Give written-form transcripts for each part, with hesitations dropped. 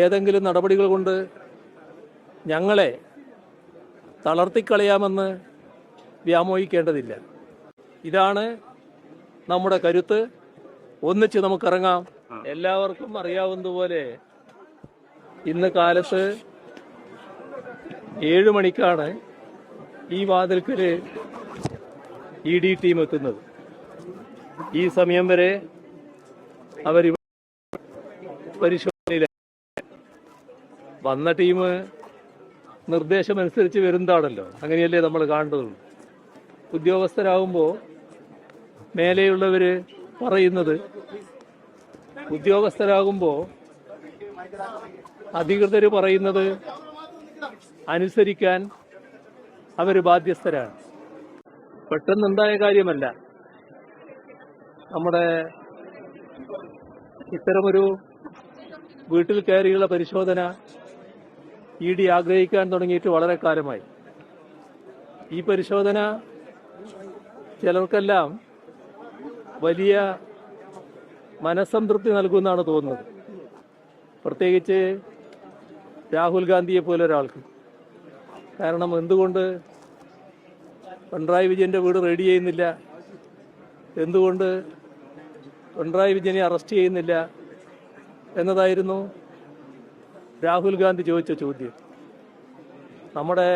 ഏതെങ്കിലും നടപടികൾ കൊണ്ട് ഞങ്ങളെ തളർത്തിക്കളയാമെന്ന് വ്യാമോഹിക്കേണ്ടതില്ല. ഇതാണ് നമ്മുടെ കരുത്ത്. ഒന്നിച്ച് നമുക്കിറങ്ങാം. എല്ലാവർക്കും അറിയാവുന്നതുപോലെ ഇന്ന് കാലത്ത് 7 മണിക്കാണ് ഈ വാതിൽക്കൽ ED ടീം എത്തുന്നത്. ഈ സമയം വരെ അവർ പരിശോധനയില വന്ന ടീം നിർദ്ദേശമനുസരിച്ച് വരുന്നതാണല്ലോ. അങ്ങനെയല്ലേ നമ്മൾ കാണുന്നത്. ഉദ്യോഗസ്ഥരാകുമ്പോൾ മേലെയുള്ളവർ പറയുന്നത്, ഉദ്യോഗസ്ഥരാകുമ്പോൾ അധികൃതർ പറയുന്നത് അനുസരിക്കാൻ അവർ ബാധ്യസ്ഥരാണ്. പെട്ടെന്നുണ്ടായ കാര്യമല്ല. നമ്മുടെ ഇത്തരമൊരു വീട്ടിൽ കയറിയുള്ള പരിശോധന ED ആഗ്രഹിക്കാൻ തുടങ്ങിയിട്ട് വളരെ കാലമായി. ഈ പരിശോധന ചിലർക്കെല്ലാം വലിയ മനസ്സംതൃപ്തി നൽകുമെന്നാണ് തോന്നുന്നത്. പ്രത്യേകിച്ച് രാഹുൽ ഗാന്ധിയെ പോലെ ഒരാൾക്ക്. കാരണം എന്തുകൊണ്ട് പിണറായി വിജയൻ്റെ വീട് റെഡി ചെയ്യുന്നില്ല, എന്തുകൊണ്ട് പിണറായി വിജയനെ അറസ്റ്റ് ചെയ്യുന്നില്ല എന്നതായിരുന്നു രാഹുൽ ഗാന്ധി ചോദിച്ച ചോദ്യം. നമ്മുടെ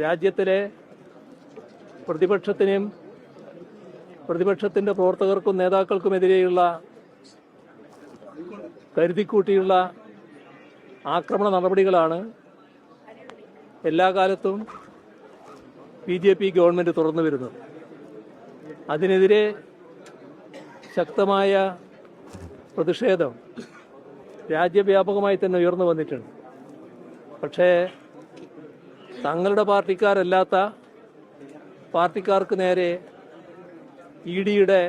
രാജ്യത്തിലെ പ്രതിപക്ഷത്തിനും പ്രതിപക്ഷത്തിൻ്റെ പ്രവർത്തകർക്കും നേതാക്കൾക്കുമെതിരെയുള്ള കരുതിക്കൂട്ടിയുള്ള ആക്രമണ നടപടികളാണ് എല്ലാ കാലത്തും BJP ഗവൺമെൻറ് തുറന്നു വരുന്നത്. അതിനെതിരെ ശക്തമായ പ്രതിഷേധം രാജ്യവ്യാപകമായി തന്നെ ഉയർന്നു വന്നിട്ടുണ്ട്. പക്ഷേ തങ്ങളുടെ പാർട്ടിക്കാരല്ലാത്ത പാർട്ടിക്കാർക്ക് നേരെ EDയുടെ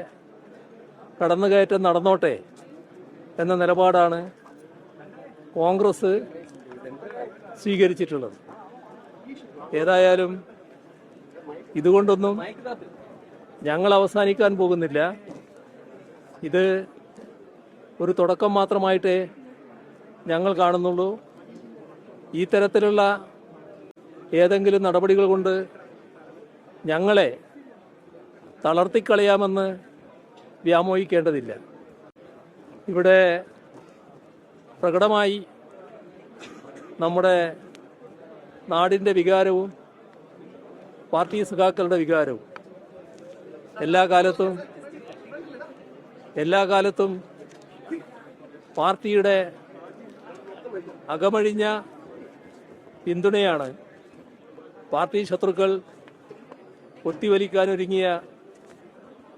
കടന്നുകയറ്റം നടന്നോട്ടെ എന്ന നിലപാടാണ് കോൺഗ്രസ് സ്വീകരിച്ചിട്ടുള്ളത്. ഏതായാലും ഇതുകൊണ്ടൊന്നും ഞങ്ങൾ അവസാനിക്കാൻ പോകുന്നില്ല. ഇത് ഒരു തുടക്കം മാത്രമായിട്ടേ ഞങ്ങൾ കാണുന്നുള്ളൂ. ഈ തരത്തിലുള്ള ഏതെങ്കിലും നടപടികൾ കൊണ്ട് ഞങ്ങളെ തളർത്തിക്കളയാമെന്ന് വ്യാമോഹിക്കേണ്ടതില്ല. ഇവിടെ പ്രകടമായി നമ്മുടെ നാടിൻ്റെ വികാരവും പാർട്ടി സഖാക്കളുടെ വികാരവും എല്ലാ കാലത്തും പാർട്ടിയുടെ അകമഴിഞ്ഞ പിന്തുണയാണ് പാർട്ടി ശത്രുക്കൾ ഒത്തിവലിക്കാനൊരുങ്ങിയ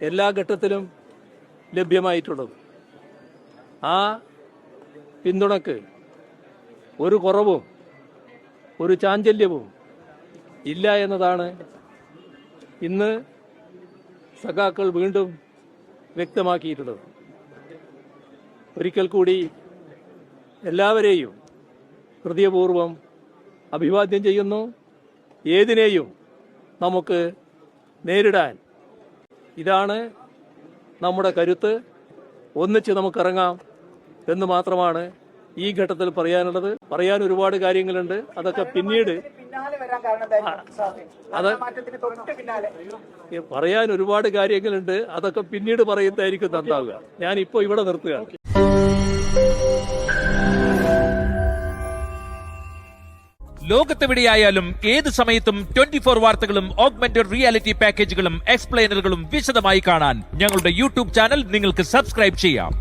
എല്ലാ ഘട്ടത്തിലും ലഭ്യമായിട്ടുള്ളത്. ആ പിന്തുണക്ക് ഒരു കുറവും ഒരു ചാഞ്ചല്യവും ഇല്ല എന്നതാണ് ഇന്ന് സഖാക്കൾ വീണ്ടും വ്യക്തമാക്കിയിട്ടുള്ളത്. ഒരിക്കൽ കൂടി എല്ലാവരെയും ഹൃദയപൂർവ്വം അഭിവാദ്യം ചെയ്യുന്നു. ഏതിനെയും നമുക്ക് നേരിടാൻ ഇതാണ് നമ്മുടെ കരുത്ത്. ഒന്നിച്ച് നമുക്കിറങ്ങാം എന്ന് മാത്രമാണ് ഈ ഘട്ടത്തിൽ പറയാനുള്ളത്. പറയാൻ ഒരുപാട് കാര്യങ്ങളുണ്ട്. അതൊക്കെ പിന്നീട് പറയാൻ ഒരുപാട് കാര്യങ്ങളുണ്ട്. അതൊക്കെ പിന്നീട് പറയുന്നതായിരിക്കും നന്നാവുക. ഞാനിപ്പോൾ ഇവിടെ നിർത്തുകയാണ്. ലോകത്തെവിടെയായാലും ഏത് സമയത്തും 24 വാർത്തകളും ഓഗ്മെന്റഡ് റിയാലിറ്റി പാക്കേജുകളും എക്സ്പ്ലെയിനറുകളും വിശദമായി കാണാൻ ഞങ്ങളുടെ YouTube ചാനൽ നിങ്ങൾക്ക് സബ്സ്ക്രൈബ് ചെയ്യാം.